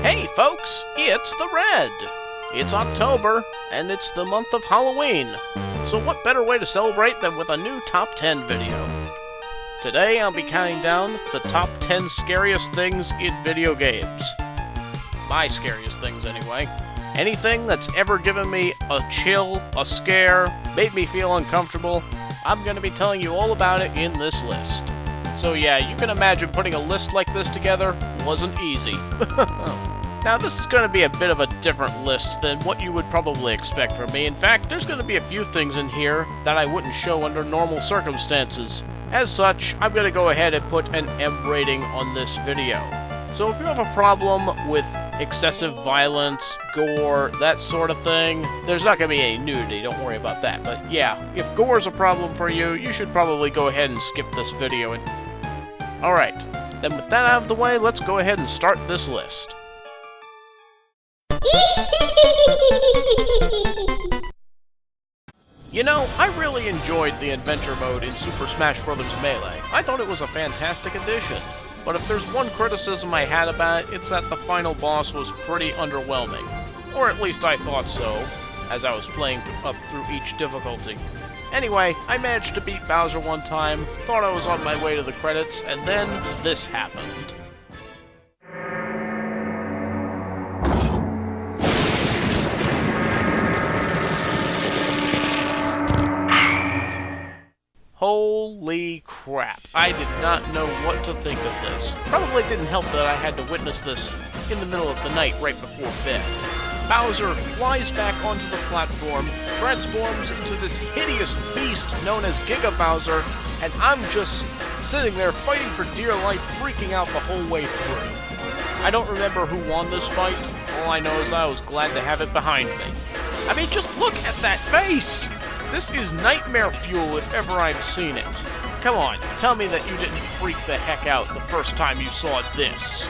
Hey folks, it's the Red! It's October, and it's the month of Halloween. So what better way to celebrate than with a new Top 10 video? Today I'll be counting down the top 10 scariest things in video games. My scariest things, anyway. Anything that's ever given me a chill, a scare, made me feel uncomfortable, I'm going to be telling you all about it in this list. So yeah, you can imagine putting a list like this together wasn't easy. Now this is going to be a bit of a different list than what you would probably expect from me. In fact, there's going to be a few things in here that I wouldn't show under normal circumstances. As such, I'm going to go ahead and put an M rating on this video. So if you have a problem with excessive violence, gore, that sort of thing, there's not going to be any nudity, don't worry about that. But yeah, if gore is a problem for you, you should probably go ahead and skip this video. Alright, then with that out of the way, let's go ahead and start this list. You know, I really enjoyed the adventure mode in Super Smash Bros. Melee. I thought it was a fantastic addition. But if there's one criticism I had about it, it's that the final boss was pretty underwhelming. Or at least I thought so, as I was playing up through each difficulty. Anyway, I managed to beat Bowser one time, thought I was on my way to the credits, and then this happened. Holy crap, I did not know what to think of this. Probably didn't help that I had to witness this in the middle of the night right before bed. Bowser flies back onto the platform, transforms into this hideous beast known as Giga Bowser, and I'm just sitting there fighting for dear life, freaking out the whole way through. I don't remember who won this fight. All I know is I was glad to have it behind me. I mean, just look at that face! This is nightmare fuel if ever I've seen it. Come on, tell me that you didn't freak the heck out the first time you saw this.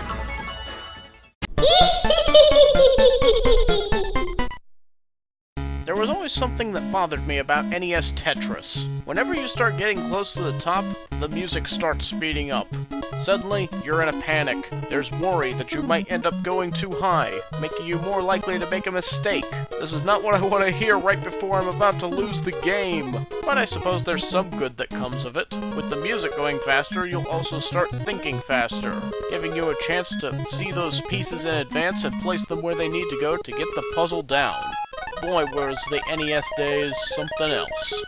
There was always something that bothered me about NES Tetris. Whenever you start getting close to the top, the music starts speeding up. Suddenly, you're in a panic. There's worry that you might end up going too high, making you more likely to make a mistake. This is not what I want to hear right before I'm about to lose the game. But I suppose there's some good that comes of it. With the music going faster, you'll also start thinking faster, giving you a chance to see those pieces in advance and place them where they need to go to get the puzzle down. Boy, was the NES days something else.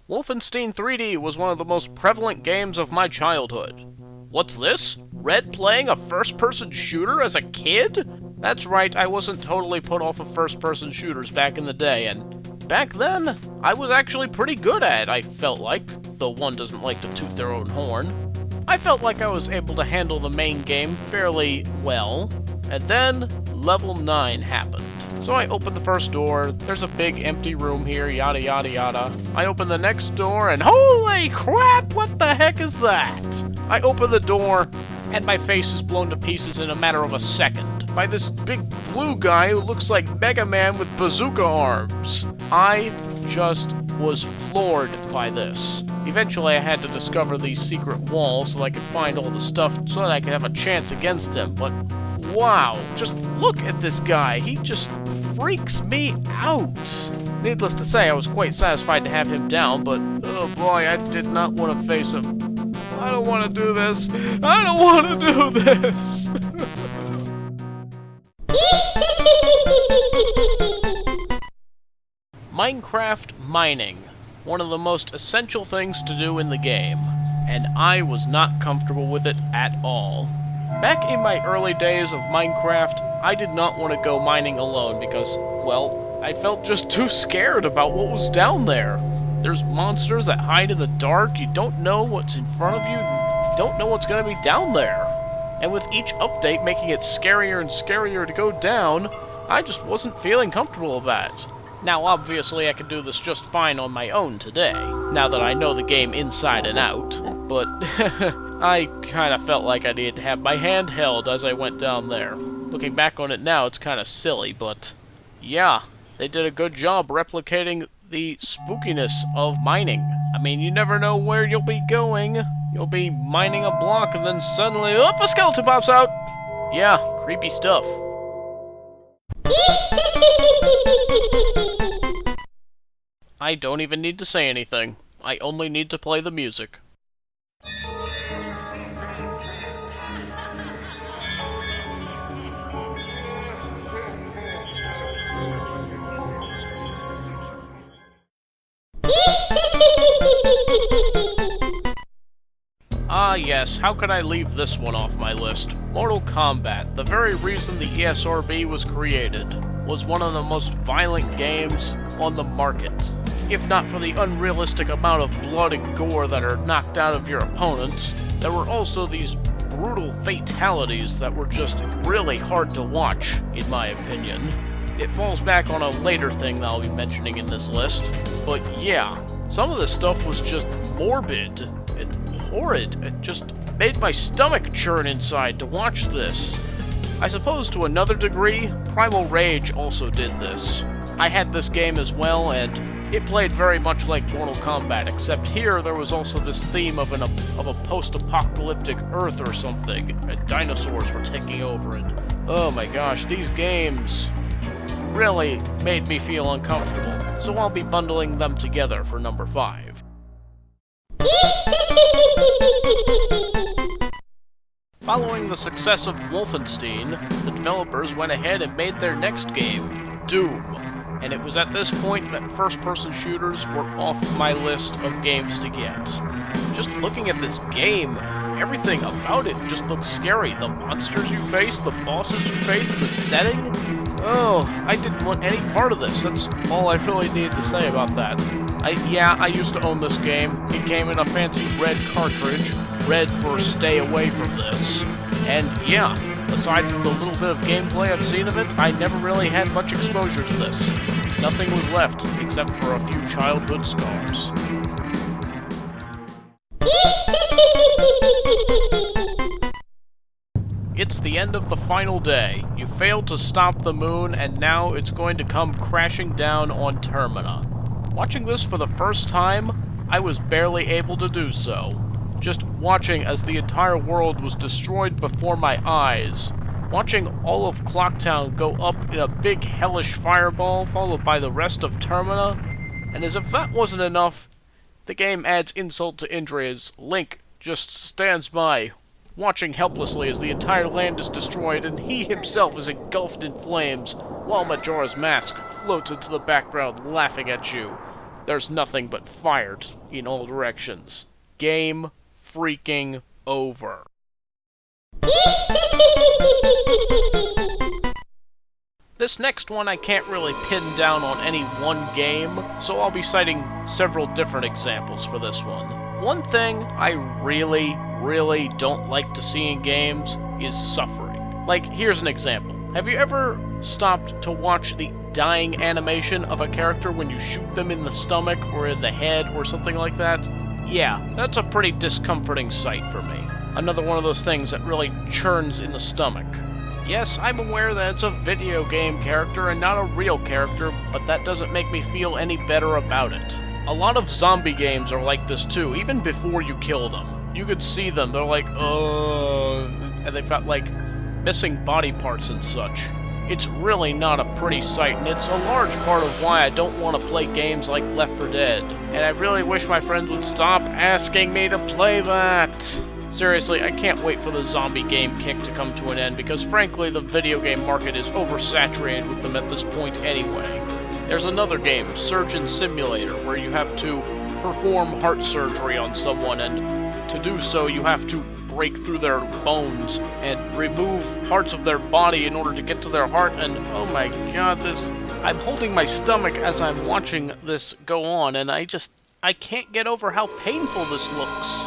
Wolfenstein 3D was one of the most prevalent games of my childhood. What's this? Red playing a first-person shooter as a kid? That's right, I wasn't totally put off of first-person shooters back in the day, and back then, I was actually pretty good at it, I felt like, though one doesn't like to toot their own horn. I felt like I was able to handle the main game fairly well, and then level 9 happened. So I opened the first door, there's a big empty room here, yada yada yada. I open the next door, and holy crap, what the heck is that? I open the door, and my face is blown to pieces in a matter of a second by this big blue guy who looks like Mega Man with bazooka arms. I just was floored by this. Eventually I had to discover the secret wall so I could find all the stuff so that I could have a chance against him, but wow, just look at this guy, he just freaks me out. Needless to say, I was quite satisfied to have him down, but oh boy, I did not want to face him. I don't want to do this. I don't want to do this. Minecraft mining. One of the most essential things to do in the game, and I was not comfortable with it at all. Back in my early days of Minecraft, I did not want to go mining alone because, well, I felt just too scared about what was down there. There's monsters that hide in the dark, you don't know what's in front of you, you don't know what's going to be down there. And with each update making it scarier and scarier to go down, I just wasn't feeling comfortable about it. Now, obviously, I can do this just fine on my own today, now that I know the game inside and out, but I kind of felt like I needed to have my hand held as I went down there. Looking back on it now, it's kind of silly, but yeah, they did a good job replicating the spookiness of mining. I mean, you never know where you'll be going. You'll be mining a block and then suddenly, a skeleton pops out! Yeah, creepy stuff. I don't even need to say anything. I only need to play the music. Ah yes, how could I leave this one off my list? Mortal Kombat, the very reason the ESRB was created, was one of the most violent games on the market. If not for the unrealistic amount of blood and gore that are knocked out of your opponents, there were also these brutal fatalities that were just really hard to watch, in my opinion. It falls back on a later thing that I'll be mentioning in this list, but yeah, some of this stuff was just morbid and horrid. It just made my stomach churn inside to watch this. I suppose to another degree, Primal Rage also did this. I had this game as well, and it played very much like Mortal Kombat, except here there was also this theme of a post-apocalyptic Earth or something, and dinosaurs were taking over, and oh my gosh, these games really made me feel uncomfortable, so I'll be bundling them together for number 5. Following the success of Wolfenstein, the developers went ahead and made their next game, Doom. And it was at this point that first-person shooters were off my list of games to get. Just looking at this game, everything about it just looks scary. The monsters you face, the bosses you face, the setting. Oh, I didn't want any part of this. That's all I really needed to say about that. I used to own this game. It came in a fancy red cartridge, red for stay away from this. And yeah, aside from the little bit of gameplay I've seen of it, I never really had much exposure to this. Nothing was left except for a few childhood scars. It's the end of the final day. You failed to stop the moon, and now it's going to come crashing down on Termina. Watching this for the first time, I was barely able to do so. Just watching as the entire world was destroyed before my eyes. Watching all of Clocktown go up in a big hellish fireball, followed by the rest of Termina. And as if that wasn't enough, the game adds insult to injury as Link just stands by, watching helplessly as the entire land is destroyed and he himself is engulfed in flames, while Majora's Mask floats into the background laughing at you. There's nothing but fire in all directions. Game freaking over. This next one I can't really pin down on any one game, so I'll be citing several different examples for this one. One thing I really don't like to see in games is suffering. Like, here's an example. Have you ever stopped to watch the dying animation of a character when you shoot them in the stomach or in the head or something like that? Yeah, that's a pretty discomforting sight for me. Another one of those things that really churns in the stomach. Yes, I'm aware that it's a video game character and not a real character, but that doesn't make me feel any better about it. A lot of zombie games are like this too, even before you kill them. You could see them, they're like, and they've got like missing body parts and such. It's really not a pretty sight, and it's a large part of why I don't want to play games like Left 4 Dead. And I really wish my friends would stop asking me to play that. Seriously, I can't wait for the zombie game kick to come to an end, because frankly, the video game market is oversaturated with them at this point anyway. There's another game, Surgeon Simulator, where you have to perform heart surgery on someone, and to do so you have to break through their bones and remove parts of their body in order to get to their heart, and oh my god, I'm holding my stomach as I'm watching this go on, and I can't get over how painful this looks.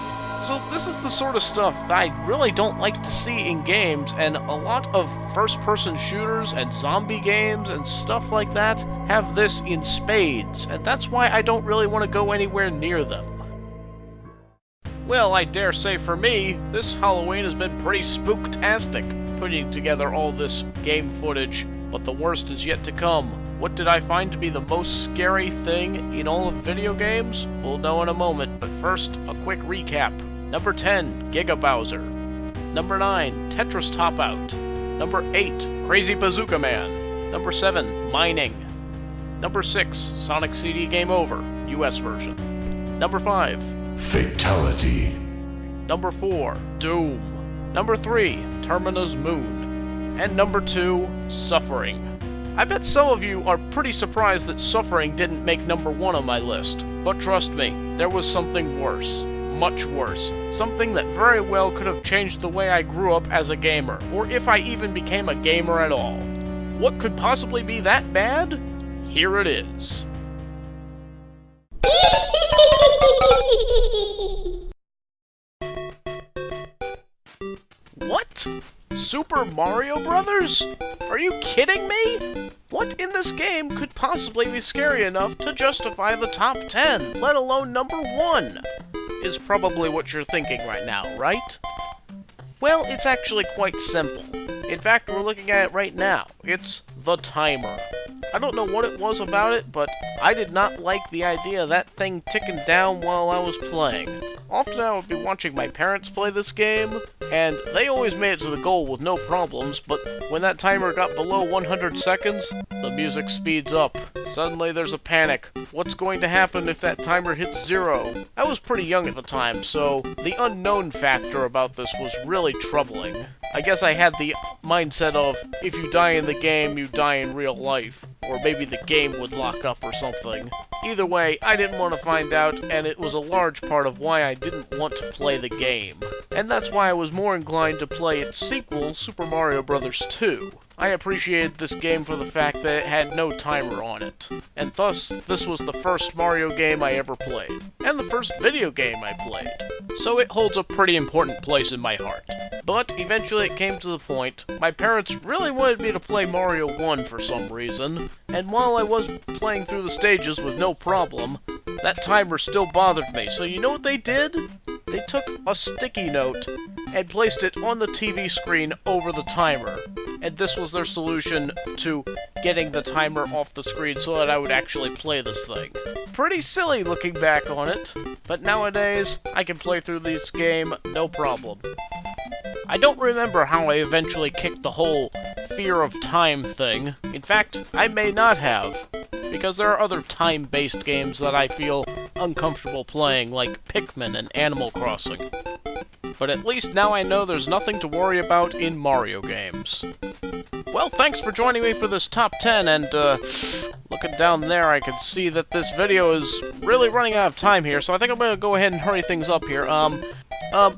So this is the sort of stuff that I really don't like to see in games, and a lot of first-person shooters and zombie games and stuff like that have this in spades, and that's why I don't really want to go anywhere near them. Well, I dare say for me, this Halloween has been pretty spooktastic, putting together all this game footage, but the worst is yet to come. What did I find to be the most scary thing in all of video games? We'll know in a moment, but first, a quick recap. Number 10, Giga Bowser. Number 9, Tetris Top Out. Number 8, Crazy Bazooka Man. Number 7, Mining. Number 6, Sonic CD Game Over, US version. Number 5, Fatality. Number 4, Doom. Number 3, Termina's Moon. And number 2, Suffering. I bet some of you are pretty surprised that Suffering didn't make number 1 on my list. But trust me, there was something worse. Much worse. Something that very well could have changed the way I grew up as a gamer, or if I even became a gamer at all. What could possibly be that bad? Here it is. What? Super Mario Brothers? Are you kidding me? What in this game could possibly be scary enough to justify the top 10, let alone number 1? Is probably what you're thinking right now, right? Well, it's actually quite simple. In fact, we're looking at it right now. It's the timer. I don't know what it was about it, but I did not like the idea of that thing ticking down while I was playing. Often I would be watching my parents play this game, and they always made it to the goal with no problems, but when that timer got below 100 seconds, the music speeds up. Suddenly there's a panic. What's going to happen if that timer hits 0? I was pretty young at the time, so the unknown factor about this was really troubling. I guess I had the mindset of, if you die in the game, you die in real life. Or maybe the game would lock up or something. Either way, I didn't want to find out, and it was a large part of why I didn't want to play the game. And that's why I was more inclined to play its sequel, Super Mario Bros. 2. I appreciated this game for the fact that it had no timer on it. And thus, this was the first Mario game I ever played. And the first video game I played. So it holds a pretty important place in my heart. But eventually it came to the point, my parents really wanted me to play Mario 1 for some reason, and while I was playing through the stages with no problem, that timer still bothered me. So you know what they did? They took a sticky note and placed it on the TV screen over the timer. And this was their solution to getting the timer off the screen so that I would actually play this thing. Pretty silly looking back on it, but nowadays I can play through this game no problem. I don't remember how I eventually kicked the whole fear of time thing. In fact, I may not have, because there are other time-based games that I feel uncomfortable playing, like Pikmin and Animal Crossing. But at least now I know there's nothing to worry about in Mario games. Well, thanks for joining me for this top 10, and looking down there I can see that this video is really running out of time here, so I think I'm gonna go ahead and hurry things up here.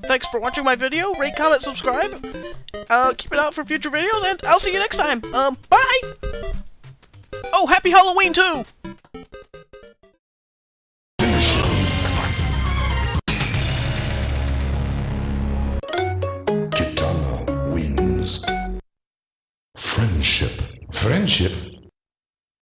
Thanks for watching my video. Rate, comment, subscribe. Keep it out for future videos, and I'll see you next time. Bye! Oh, happy Halloween, too! Kitana wins. Friendship. Friendship?